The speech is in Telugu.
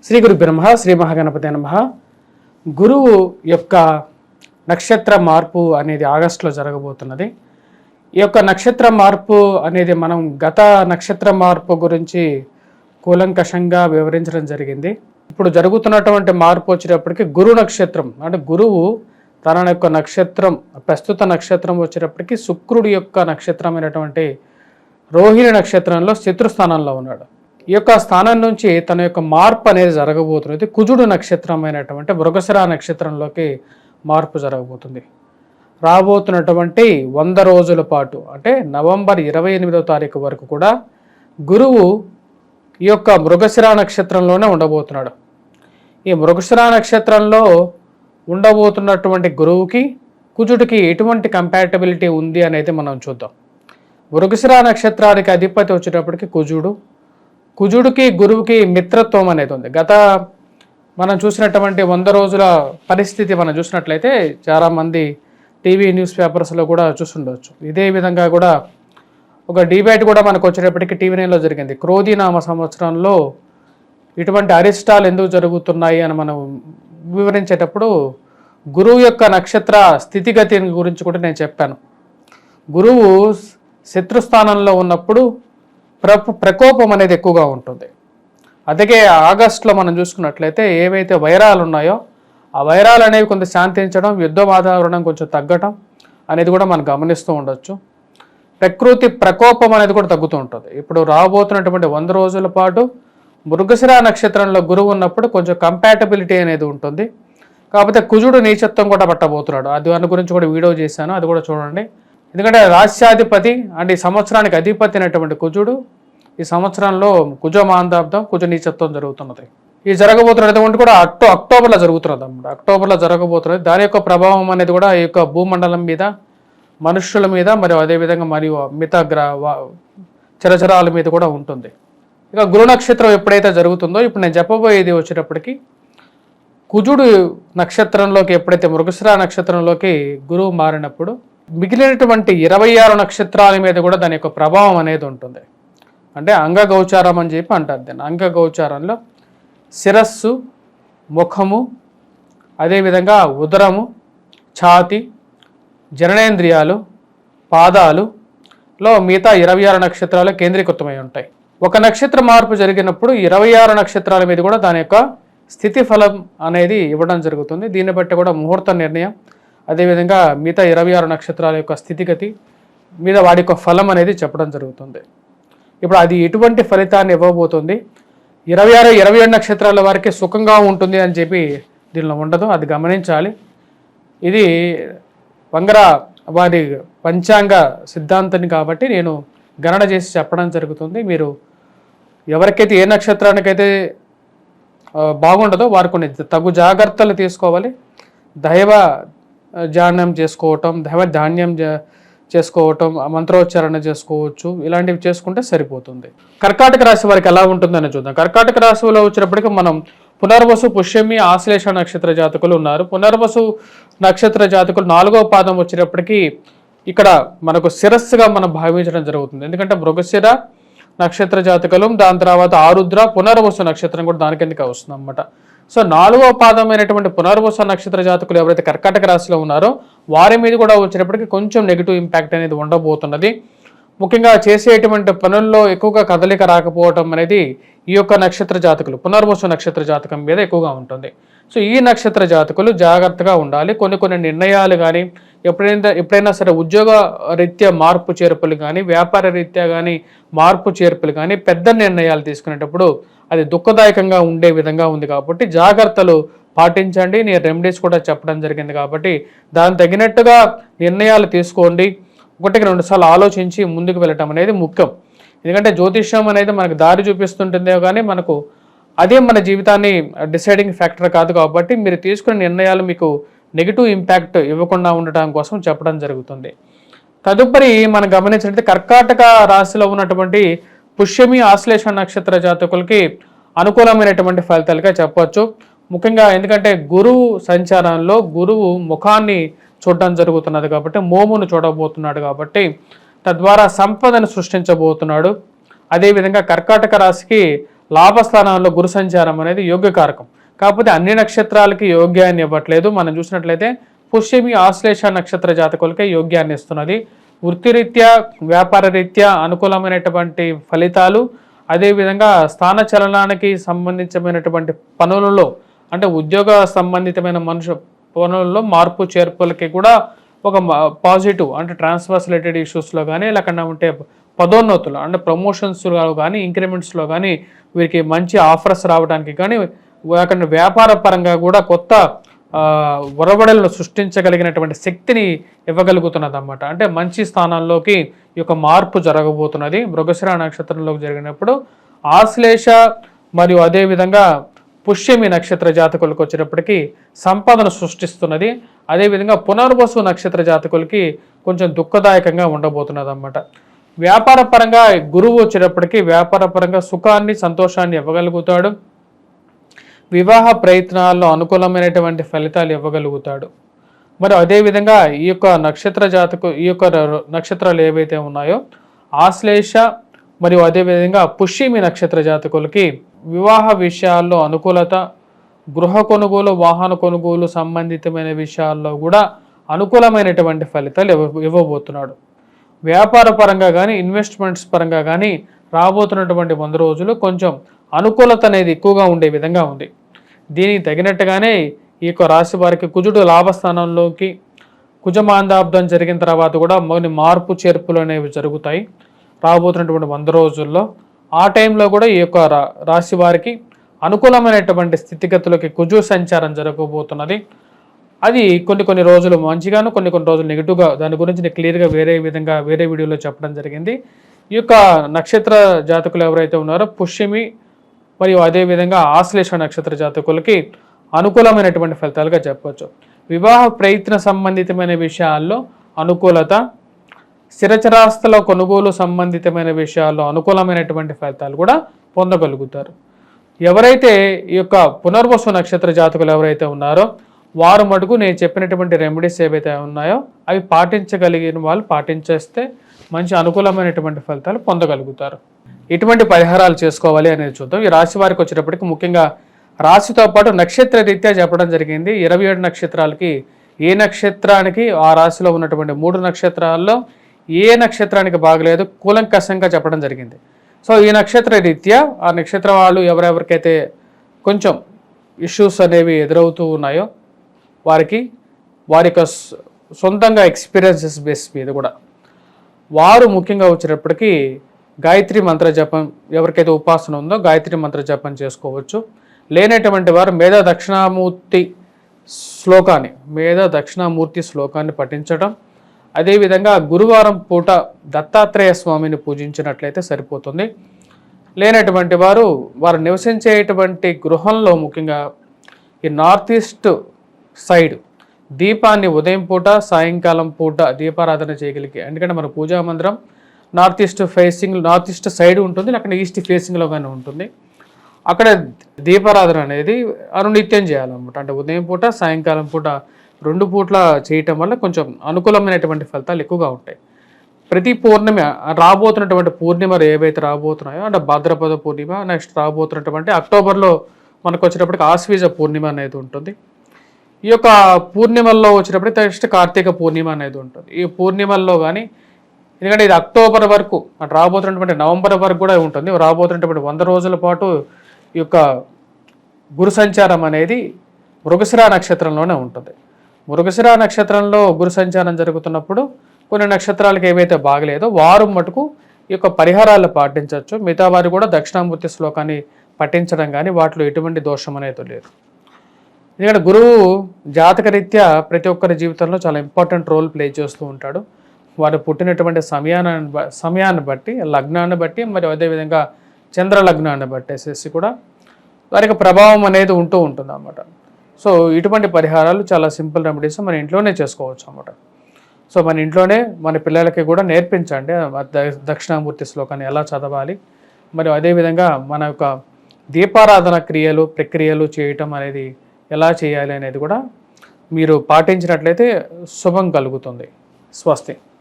శ్రీ గురు బ్రహ్మ శ్రీ మహాగణపతి నమః. గురువు యొక్క నక్షత్ర మార్పు అనేది ఆగస్టులో జరగబోతున్నది. ఈ యొక్క నక్షత్ర మార్పు అనేది మనం గత నక్షత్ర మార్పు గురించి కూలంకషంగా వివరించడం జరిగింది. ఇప్పుడు జరుగుతున్నటువంటి మార్పు వచ్చేటప్పటికి గురు నక్షత్రం అంటే గురువు తన యొక్క నక్షత్రం ప్రస్తుత నక్షత్రం వచ్చేటప్పటికి శుక్రుడి యొక్క నక్షత్రమైనటువంటి రోహిణి నక్షత్రంలో శత్రుస్థానంలో ఉన్నాడు. ఈ యొక్క స్థానం నుంచి తన యొక్క మార్పు అనేది జరగబోతున్నది. కుజుడు నక్షత్రమైనటువంటి మృగశిర నక్షత్రంలోకి మార్పు జరగబోతుంది. రాబోతున్నటువంటి 100 రోజుల పాటు అంటే నవంబర్ 28వ తారీఖు వరకు కూడా గురువు ఈ యొక్క మృగశిర నక్షత్రంలోనే ఉండబోతున్నాడు. ఈ మృగశిర నక్షత్రంలో ఉండబోతున్నటువంటి గురువుకి కుజుడికి ఎటువంటి కంపాటబిలిటీ ఉంది అనేది మనం చూద్దాం. మృగశిర నక్షత్రానికి అధిపతి వచ్చేటప్పటికి కుజుడికి గురువుకి మిత్రత్వం అనేది ఉంది. గత మనం చూసినటువంటి 100 రోజుల పరిస్థితి మనం చూసినట్లయితే చాలామంది టీవీ న్యూస్ పేపర్స్లో కూడా చూస్తుండవచ్చు. ఇదే విధంగా కూడా ఒక డిబేట్ కూడా మనకు వచ్చేటప్పటికి టీవీ నైన్లో జరిగింది. క్రోధీనామ సంవత్సరంలో ఇటువంటి అరిష్టాలు ఎందుకు జరుగుతున్నాయి అని మనం వివరించేటప్పుడు గురువు యొక్క నక్షత్ర స్థితిగతి గురించి కూడా నేను చెప్పాను. గురువు శత్రుస్థానంలో ఉన్నప్పుడు ప్రకోపం అనేది ఎక్కువగా ఉంటుంది. అందుకే ఆగస్టులో మనం చూసుకున్నట్లయితే ఏవైతే వైరాలు ఉన్నాయో ఆ వైరాలు అనేవి కొంత శాంతించడం, యుద్ధ వాతావరణం కొంచెం తగ్గటం అనేది కూడా మనం గమనిస్తూ ఉండొచ్చు. ప్రకృతి ప్రకోపం అనేది కూడా తగ్గుతూ ఉంటుంది. ఇప్పుడు రాబోతున్నటువంటి 100 రోజుల పాటు మృగశిర నక్షత్రంలో గురువు ఉన్నప్పుడు కొంచెం కంపాటబిలిటీ అనేది ఉంటుంది. కాకపోతే కుజుడు నీచత్వం కూడా పట్టబోతున్నాడు. దాని గురించి కూడా వీడియో చేశాను, అది కూడా చూడండి. ఎందుకంటే రాష్ట్రాధిపతి అంటే ఈ సంవత్సరానికి అధిపతి అయినటువంటి కుజుడు ఈ సంవత్సరంలో కుజమాందాబ్దం కుజ నీచత్వం జరుగుతున్నది. ఈ జరగబోతున్నటువంటి కూడా అక్టోబర్లో జరుగుతున్నది అన్నమాట. అక్టోబర్లో జరగబోతున్నది. దాని యొక్క ప్రభావం అనేది కూడా ఈ యొక్క భూమండలం మీద, మనుష్యుల మీద, మరియు అదేవిధంగా మరియు మిగతా చరచరాల మీద కూడా ఉంటుంది. ఇక గురు నక్షత్రం ఎప్పుడైతే జరుగుతుందో ఇప్పుడు నేను చెప్పబోయేది వచ్చేటప్పటికి కుజుడు నక్షత్రంలోకి ఎప్పుడైతే మృగశిర నక్షత్రంలోకి గురువు మారినప్పుడు మిగిలినటువంటి 26 నక్షత్రాల మీద కూడా దాని యొక్క ప్రభావం అనేది ఉంటుంది. అంటే అంగగోచారం అని చెప్పి అంటారు దాన్ని. అంగగోచారంలో శిరస్సు, ముఖము, అదేవిధంగా ఉదరము, ఛాతి, జననేంద్రియాలు, పాదాలులో మిగతా 26 నక్షత్రాలు కేంద్రీకృతమై ఉంటాయి. ఒక నక్షత్ర మార్పు జరిగినప్పుడు 26 నక్షత్రాల మీద కూడా దాని యొక్క స్థితి ఫలం అనేది ఇవ్వడం జరుగుతుంది. దీన్ని బట్టి కూడా ముహూర్త నిర్ణయం, అదేవిధంగా మిగతా 26 నక్షత్రాల యొక్క స్థితిగతి మీద వాడి యొక్క ఫలం అనేది చెప్పడం జరుగుతుంది. ఇప్పుడు అది ఎటువంటి ఫలితాన్ని ఇవ్వబోతుంది, 26, 27 నక్షత్రాల వారికి సుఖంగా ఉంటుంది అని చెప్పి దీనిలో ఉండదు, అది గమనించాలి. ఇది వంగర వారి పంచాంగ సిద్ధాంతాన్ని కాబట్టి నేను గణన చేసి చెప్పడం జరుగుతుంది. మీరు ఎవరికైతే ఏ నక్షత్రానికైతే బాగుండదో వారు కొన్ని తగు జాగ్రత్తలు తీసుకోవాలి. దైవ ధ్యానం చేసుకోవటం, దైవ ధాన్యం చేసుకోవటం, మంత్రోచ్చారణ చేసుకోవచ్చు. ఇలాంటివి చేసుకుంటే సరిపోతుంది. కర్కాటక రాశి వారికి ఎలా ఉంటుందని చూద్దాం. కర్కాటక రాశిలో వచ్చినప్పటికీ మనం పునర్వసు, పుష్యమి, ఆశ్లేష నక్షత్ర జాతకులు ఉన్నారు. పునర్వసు నక్షత్ర జాతకులు 4వ పాదం వచ్చేటప్పటికి ఇక్కడ మనకు శిరస్సుగా మనం భావించడం జరుగుతుంది. ఎందుకంటే మృగశిర నక్షత్ర జాతకులు, దాని తర్వాత ఆరుద్ర, పునర్వసు నక్షత్రం కూడా దాని కిందకి వస్తుంది అన్నమాట. సో 4వ పాదమైనటువంటి పునర్వసు నక్షత్ర జాతకులు ఎవరైతే కర్కాటక రాశిలో ఉన్నారో వారి మీద కూడా వచ్చేటప్పటికి కొంచెం నెగిటివ్ ఇంపాక్ట్ అనేది ఉండబోతున్నది. ముఖ్యంగా చేసేటువంటి పనుల్లో ఎక్కువగా కదలిక రాకపోవటం అనేది ఈ యొక్క నక్షత్ర జాతకులు పునర్వసు నక్షత్ర జాతకం మీద ఎక్కువగా ఉంటుంది. సో ఈ నక్షత్ర జాతకులు జాగ్రత్తగా ఉండాలి. కొన్ని నిర్ణయాలు కానీ ఎప్పుడైనా సరే ఉద్యోగ రీత్యా మార్పు చేర్పులు కానీ, వ్యాపార రీత్యా కానీ మార్పు చేర్పులు కానీ, పెద్ద నిర్ణయాలు తీసుకునేటప్పుడు అది దుఃఖదాయకంగా ఉండే విధంగా ఉంది కాబట్టి జాగ్రత్తలు పాటించండి. నేను రెమెడీస్ కూడా చెప్పడం జరిగింది కాబట్టి దానికి తగినట్టుగా నిర్ణయాలు తీసుకోండి. 1-2 సార్లు ఆలోచించి ముందుకు వెళ్ళటం అనేది ముఖ్యం. ఎందుకంటే జ్యోతిష్యం అనేది మనకు దారి చూపిస్తుంటుందే కానీ మనకు అదే మన జీవితాన్ని డిసైడింగ్ ఫ్యాక్టర్ కాదు. కాబట్టి మీరు తీసుకునే నిర్ణయాలు మీకు నెగిటివ్ ఇంపాక్ట్ ఇవ్వకుండా ఉండటం కోసం చెప్పడం జరుగుతుంది. తదుపరి మనం గమనించినట్లయితే కర్కాటక రాశిలో ఉన్నటువంటి పుష్యమి, ఆశ్లేష నక్షత్ర జాతకులకి అనుకూలమైనటువంటి ఫలితాలుగా చెప్పవచ్చు. ముఖ్యంగా ఎందుకంటే గురువు సంచారంలో గురువు ముఖాన్ని చూడడం జరుగుతున్నది కాబట్టి, మోమును చూడబోతున్నాడు కాబట్టి తద్వారా సంపదను సృష్టించబోతున్నాడు. అదేవిధంగా కర్కాటక రాశికి లాభస్థానాల్లో గురు సంచారం అనేది యోగ్యకారకం. కాకపోతే అన్ని నక్షత్రాలకి యోగ్యాన్ని ఇవ్వట్లేదు. మనం చూసినట్లయితే పుష్యమి ఆశ్లేష నక్షత్ర జాతకులకే యోగ్యాన్ని ఇస్తున్నది. వృత్తిరీత్యా వ్యాపార రీత్యా అనుకూలమైనటువంటి ఫలితాలు, అదేవిధంగా స్థాన చలనానికి సంబంధించినటువంటి పనులలో అంటే ఉద్యోగ సంబంధితమైన పనులలో మార్పు చేర్పులకి కూడా ఒక పాజిటివ్ అంటే ట్రాన్స్ఫర్స్ రిలేటెడ్ ఇష్యూస్లో కానీ లేకుండా ఉంటే పదోన్నతులు అంటే ప్రమోషన్స్లో కానీ ఇంక్రిమెంట్స్లో కానీ వీరికి మంచి ఆఫర్స్ రావడానికి కానీ అక్కడ వ్యాపార పరంగా కూడా కొత్త ఒరవడలను సృష్టించగలిగినటువంటి శక్తిని ఇవ్వగలుగుతున్నది అన్నమాట. అంటే మంచి స్థానాల్లోకి ఈ యొక్క మార్పు జరగబోతున్నది. మృగశిర నక్షత్రంలోకి జరిగినప్పుడు ఆశ్లేష మరియు అదేవిధంగా పుష్యమి నక్షత్ర జాతకులకు వచ్చేటప్పటికి సంపదను సృష్టిస్తున్నది. అదేవిధంగా పునర్వసు నక్షత్ర జాతకులకి కొంచెం దుఃఖదాయకంగా ఉండబోతున్నది అన్నమాట. వ్యాపార పరంగా గురువు వచ్చేటప్పటికి వ్యాపార పరంగా సుఖాన్ని సంతోషాన్ని ఇవ్వగలుగుతాడు. వివాహ ప్రయత్నాల్లో అనుకూలమైనటువంటి ఫలితాలు ఇవ్వగలుగుతాడు. మరి అదేవిధంగా ఈ యొక్క నక్షత్రాలు ఏవైతే ఉన్నాయో ఆశ్లేష మరియు అదేవిధంగా పుష్యమి నక్షత్ర జాతకులకి వివాహ విషయాల్లో అనుకూలత, గృహ కొనుగోలు, వాహన కొనుగోలు సంబంధితమైన విషయాల్లో కూడా అనుకూలమైనటువంటి ఫలితాలు ఇవ్వబోతున్నాడు. వ్యాపార పరంగా కానీ ఇన్వెస్ట్మెంట్స్ పరంగా కానీ రాబోతున్నటువంటి 100 రోజులు కొంచెం అనుకూలత అనేది ఎక్కువగా ఉండే విధంగా ఉంది. దీనికి తగినట్టుగానే ఈ యొక్క రాశి వారికి కుజుడు లాభస్థానంలోకి కుజమాందాబ్దం జరిగిన తర్వాత కూడా కొన్ని మార్పు చేర్పులు అనేవి జరుగుతాయి రాబోతున్నటువంటి 100 రోజుల్లో. ఆ టైంలో కూడా ఈ యొక్క రాశి వారికి అనుకూలమైనటువంటి స్థితిగతులకి కుజు సంచారం జరగబోతున్నది. అది కొన్ని రోజులు మంచిగాను కొన్ని రోజులు నెగిటివ్గా, దాని గురించి నేను క్లియర్గా వేరే వీడియోలో చెప్పడం జరిగింది. ఈ యొక్క నక్షత్ర జాతకులు ఎవరైతే ఉన్నారో పుష్యమి మరియు అదేవిధంగా ఆశ్లేష నక్షత్ర జాతకులకి అనుకూలమైనటువంటి ఫలితాలుగా చెప్పవచ్చు. వివాహ ప్రయత్న సంబంధితమైన విషయాల్లో అనుకూలత, స్థిరచరాస్తుల కొనుగోలు సంబంధితమైన విషయాల్లో అనుకూలమైనటువంటి ఫలితాలు కూడా పొందగలుగుతారు. ఎవరైతే ఈ యొక్క పునర్వసు నక్షత్ర జాతకులు ఎవరైతే ఉన్నారో వారు మటుకు నేను చెప్పినటువంటి రెమెడీస్ ఏవైతే ఉన్నాయో అవి పాటించగలిగిన వాళ్ళు పాటించేస్తే మంచి అనుకూలమైనటువంటి ఫలితాలు పొందగలుగుతారు. ఎటువంటి పరిహారాలు చేసుకోవాలి అనేది చూద్దాం. ఈ రాశి వారికి వచ్చేటప్పటికి ముఖ్యంగా రాశితో పాటు నక్షత్ర రీత్యా చెప్పడం జరిగింది. 27 నక్షత్రాలకి ఏ నక్షత్రానికి ఆ రాశిలో ఉన్నటువంటి 3 నక్షత్రాల్లో ఏ నక్షత్రానికి బాగలేదు కూలంకషంగా చెప్పడం జరిగింది. సో ఈ నక్షత్ర రీత్యా ఆ నక్షత్ర వాళ్ళు ఎవరెవరికైతే కొంచెం ఇష్యూస్ అనేవి ఎదురవుతూ ఉన్నాయో వారి యొక్క సొంతంగా ఎక్స్పీరియన్సెస్ బేస్ మీద కూడా వారు ముఖ్యంగా వచ్చేటప్పటికి గాయత్రి మంత్ర జపం, ఎవరికైతే ఉపాసన ఉందో గాయత్రి మంత్ర జపం చేసుకోవచ్చు. లేనటువంటి వారు మేధా దక్షిణామూర్తి శ్లోకాన్ని పఠించడం, అదేవిధంగా గురువారం పూట దత్తాత్రేయ స్వామిని పూజించినట్లయితే సరిపోతుంది. లేనటువంటి వారు నివసించేటువంటి గృహంలో ముఖ్యంగా ఈ నార్త్ ఈస్ట్ సైడ్ దీపాన్ని ఉదయం పూట సాయంకాలం పూట దీపారాధన చేయగలిగే, ఎందుకంటే మన పూజా మందిరం నార్త్ ఈస్ట్ సైడ్ ఉంటుంది, అక్కడ ఈస్ట్ ఫేసింగ్లో కానీ ఉంటుంది. అక్కడ దీపారాధన అనేది అనునిత్యం చేయాలన్నమాట. అంటే ఉదయం పూట సాయంకాలం పూట 2 పూట్ల చేయటం వల్ల కొంచెం అనుకూలమైనటువంటి ఫలితాలు ఎక్కువగా ఉంటాయి. ప్రతి పూర్ణిమ రాబోతున్నటువంటి పూర్ణిమలు ఏవైతే రాబోతున్నాయో అంటే భాద్రపద పూర్ణిమ, నెక్స్ట్ రాబోతున్నటువంటి అక్టోబర్లో మనకు వచ్చేటప్పటికి ఆశ్వీజ పూర్ణిమ అనేది ఉంటుంది. ఈ యొక్క పూర్ణిమల్లో వచ్చేటప్పటికి నెక్స్ట్ కార్తీక పూర్ణిమ అనేది ఉంటుంది. ఈ పూర్ణిమల్లో కానీ ఎందుకంటే ఇది అక్టోబర్ వరకు అటు రాబోతున్నటువంటి నవంబర్ వరకు కూడా ఉంటుంది. రాబోతున్నటువంటి 100 రోజుల పాటు ఈ యొక్క గురు సంచారం అనేది మృగశిర నక్షత్రంలోనే ఉంటుంది. మృగశిర నక్షత్రంలో గురు సంచారం జరుగుతున్నప్పుడు కొన్ని నక్షత్రాలకు ఏవైతే బాగలేదో వారు మటుకు ఈ యొక్క పరిహారాలు పాటించవచ్చు. మిగతా వారు కూడా దక్షిణామూర్తి శ్లోకాన్ని పఠించడం కానీ వాటిలో ఎటువంటి దోషం అనేది లేదు. ఎందుకంటే గురువు జాతకరీత్యా ప్రతి ఒక్కరి జీవితంలో చాలా ఇంపార్టెంట్ రోల్ ప్లే చేస్తూ ఉంటాడు. వారు పుట్టినటువంటి సమయాన్ని బట్టి, లగ్నాన్ని బట్టి, మరియు అదేవిధంగా చంద్ర లగ్నాన్ని బట్టేసేసి కూడా వారికి ప్రభావం అనేది ఉంటూ ఉంటుంది అన్నమాట. సో ఇటువంటి పరిహారాలు చాలా సింపుల్ రెమెడీస్ మన ఇంట్లోనే చేసుకోవచ్చు అన్నమాట. సో మన ఇంట్లోనే మన పిల్లలకి కూడా నేర్పించండి దక్షిణామూర్తి శ్లోకాన్ని ఎలా చదవాలి, మరియు అదేవిధంగా మన యొక్క దీపారాధన ప్రక్రియలు చేయటం అనేది ఎలా చేయాలి అనేది కూడా మీరు పాటించినట్లయితే శుభం కలుగుతుంది. స్వస్తి.